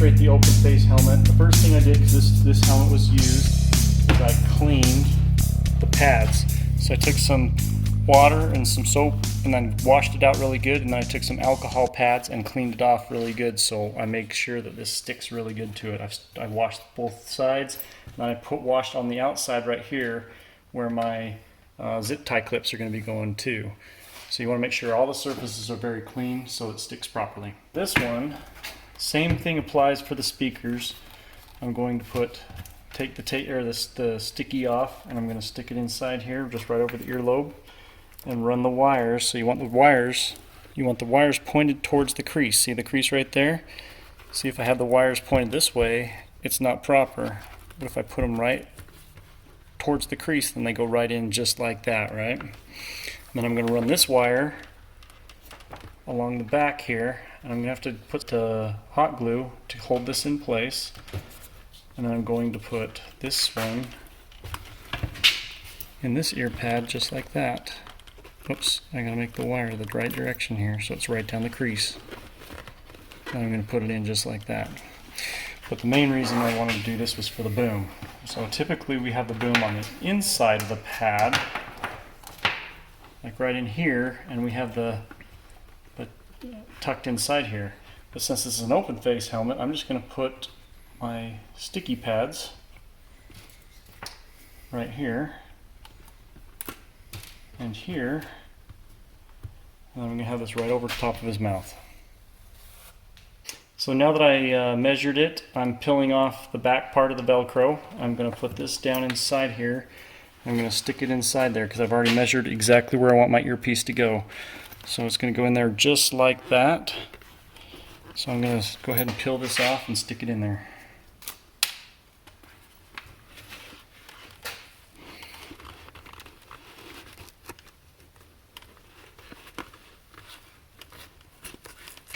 demonstrate the open face helmet. The first thing I did, because this helmet was used, is I cleaned the pads. So I took some water and some soap and then washed it out really good, and then I took some alcohol pads and cleaned it off really good, so I make sure that this sticks really good to it. I washed both sides, and then I washed on the outside right here where my zip tie clips are going to be going too. So you want to make sure all the surfaces are very clean so it sticks properly. This one, same thing applies for the speakers. I'm going to take the sticky off, and I'm going to stick it inside here, just right over the earlobe, and run the wires. So you want the wires pointed towards the crease. See the crease right there? See, if I have the wires pointed this way, it's not proper. But if I put them right towards the crease, then they go right in just like that, right? And then I'm going to run this wire along the back here, and I'm going to have to put the hot glue to hold this in place. And then I'm going to put this one in this ear pad just like that. Oops, I gotta make the wire the right direction here so it's right down the crease. And I'm going to put it in just like that. But the main reason I wanted to do this was for the boom. So typically we have the boom on the inside of the pad, like right in here, and we have the tucked inside here. But since this is an open face helmet, I'm just going to put my sticky pads right here and here, and I'm going to have this right over the top of his mouth. So now that I measured it, I'm peeling off the back part of the Velcro. I'm going to put this down inside here. I'm going to stick it inside there because I've already measured exactly where I want my earpiece to go. So it's going to go in there just like that. So I'm going to go ahead and peel this off and stick it in there.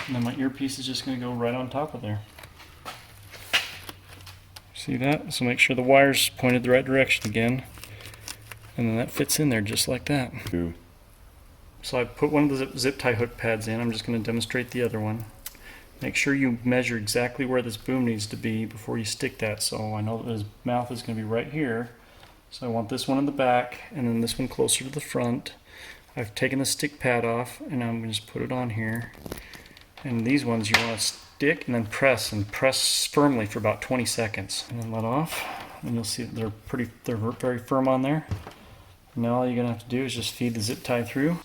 And then my earpiece is just going to go right on top of there. See that? So make sure the wire's pointed the right direction again. And then that fits in there just like that. Ooh. So I put one of the zip tie hook pads in. I'm just going to demonstrate the other one. Make sure you measure exactly where this boom needs to be before you stick that. So I know that his mouth is going to be right here. So I want this one in the back and then this one closer to the front. I've taken the stick pad off and I'm going to just put it on here. And these ones you want to stick and then press firmly for about 20 seconds. And then let off. And you'll see that they're very firm on there. Now all you're going to have to do is just feed the zip tie through.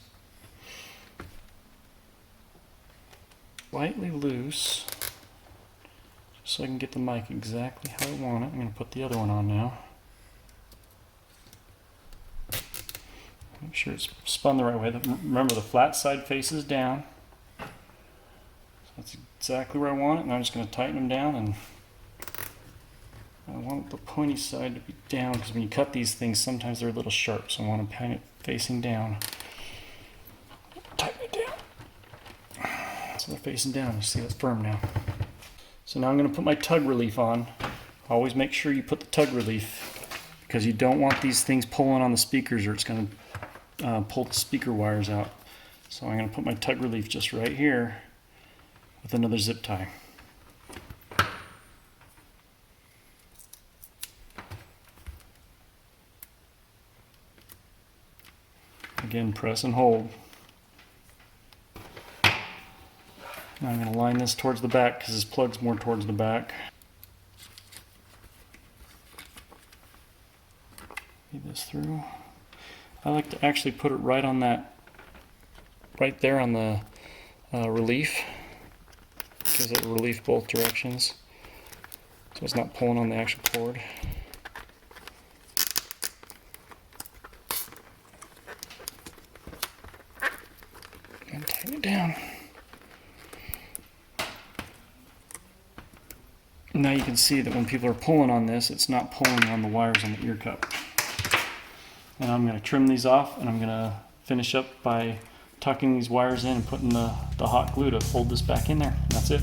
Slightly loose, just so I can get the mic exactly how I want it. I'm going to put the other one on now. Make sure it's spun the right way. Remember, the flat side faces down. So that's exactly where I want it, and I'm just going to tighten them down, and I want the pointy side to be down because when you cut these things, sometimes they're a little sharp, so I want to paint it facing down. Tighten it down. So they're facing down. You see that's firm now. So now I'm going to put my tug relief on. Always make sure you put the tug relief because you don't want these things pulling on the speakers or it's going to pull the speaker wires out. So I'm going to put my tug relief just right here with another zip tie. Again, press and hold. Now I'm going to line this towards the back because this plug's more towards the back. Feed this through. I like to actually put it right on that, right there on the relief, because it will relief both directions, so it's not pulling on the actual cord. And tighten it down. Now you can see that when people are pulling on this, it's not pulling on the wires on the ear cup. And I'm going to trim these off, and I'm going to finish up by tucking these wires in and putting the hot glue to hold this back in there. That's it.